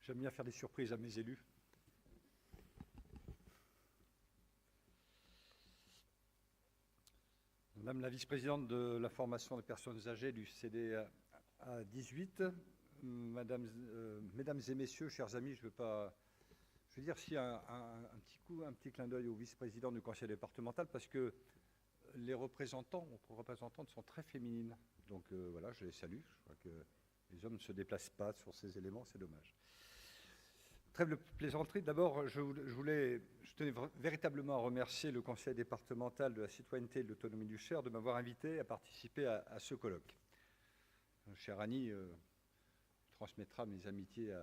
J'aime bien faire des surprises à mes élus. Madame la vice-présidente de la formation des personnes âgées du CDA 18, mesdames et messieurs, chers amis, je veux dire si un petit clin d'œil au vice-président du conseil départemental parce que les représentantes sont très féminines. Donc voilà, je les salue. Je crois que les hommes ne se déplacent pas sur ces éléments, c'est dommage. Trêve de plaisanterie. D'abord, je tenais véritablement à remercier le conseil départemental de la citoyenneté et de l'autonomie du Cher de m'avoir invité à participer à ce colloque. Chère Annie, transmettra mes amitiés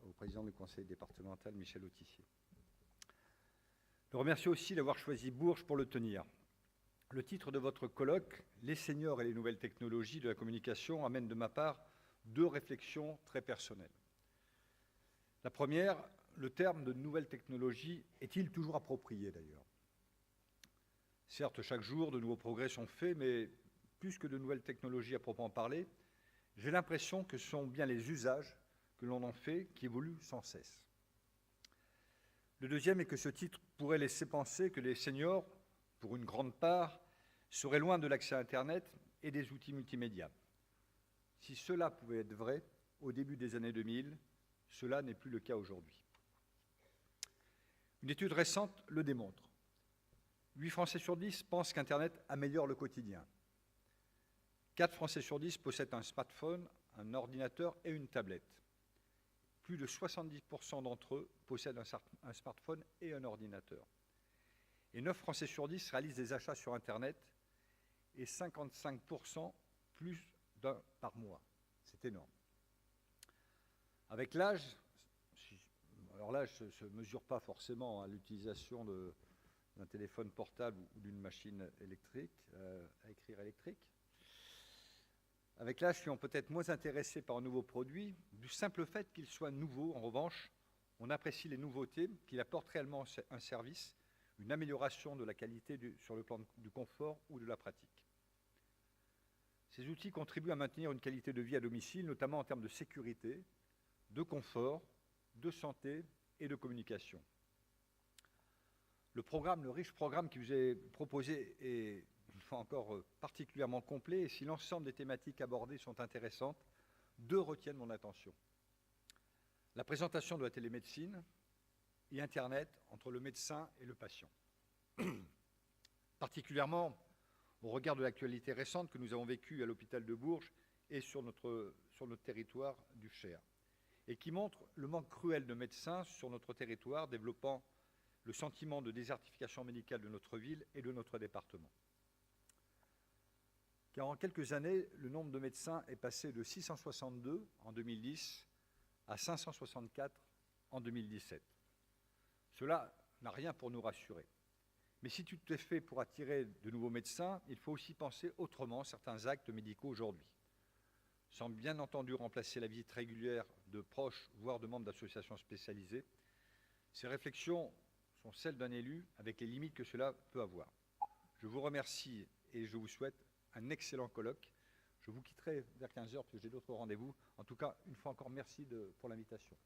au président du conseil départemental, Michel Autissier. Je remercie aussi d'avoir choisi Bourges pour le tenir. Le titre de votre colloque, « Les seniors et les nouvelles technologies de la communication », amène de ma part 2 réflexions très personnelles. La première, le terme de nouvelles technologies est-il toujours approprié d'ailleurs? Certes, chaque jour, de nouveaux progrès sont faits, mais plus que de nouvelles technologies à proprement parler, j'ai l'impression que ce sont bien les usages que l'on en fait qui évoluent sans cesse. Le deuxième est que ce titre pourrait laisser penser que les seniors, pour une grande part, seraient loin de l'accès à Internet et des outils multimédia. Si cela pouvait être vrai, au début des années 2000, cela n'est plus le cas aujourd'hui. Une étude récente le démontre. 8 Français sur 10 pensent qu'Internet améliore le quotidien. 4 Français sur 10 possèdent un smartphone, un ordinateur et une tablette. Plus de 70% d'entre eux possèdent un smartphone et un ordinateur. Et 9 Français sur 10 réalisent des achats sur Internet et 55% plus d'un par mois. C'est énorme. Avec l'âge, alors l'âge ne se mesure pas forcément à l'utilisation d'un téléphone portable ou d'une machine électrique, à écrire électrique. Avec l'âge, ils sont peut-être moins intéressés par un nouveau produit, du simple fait qu'il soit nouveau. En revanche, on apprécie les nouveautés, qu'il apporte réellement un service, une amélioration de la qualité sur le plan du confort ou de la pratique. Ces outils contribuent à maintenir une qualité de vie à domicile, notamment en termes de sécurité, de confort, de santé et de communication. Le riche programme qui vous est proposé est une fois encore particulièrement complet, et si l'ensemble des thématiques abordées sont intéressantes, 2 retiennent mon attention. La présentation de la télémédecine et Internet entre le médecin et le patient. Particulièrement au regard de l'actualité récente que nous avons vécue à l'hôpital de Bourges et sur notre territoire du Cher, et qui montre le manque cruel de médecins sur notre territoire, développant le sentiment de désertification médicale de notre ville et de notre département. Car en quelques années, le nombre de médecins est passé de 662 en 2010 à 564 en 2017. Cela n'a rien pour nous rassurer. Mais si tout est fait pour attirer de nouveaux médecins, il faut aussi penser autrement certains actes médicaux aujourd'hui. Sans bien entendu remplacer la visite régulière de proches, voire de membres d'associations spécialisées, ces réflexions sont celles d'un élu avec les limites que cela peut avoir. Je vous remercie et je vous souhaite un excellent colloque. Je vous quitterai vers 15h parce que j'ai d'autres rendez-vous. En tout cas, une fois encore, merci pour l'invitation.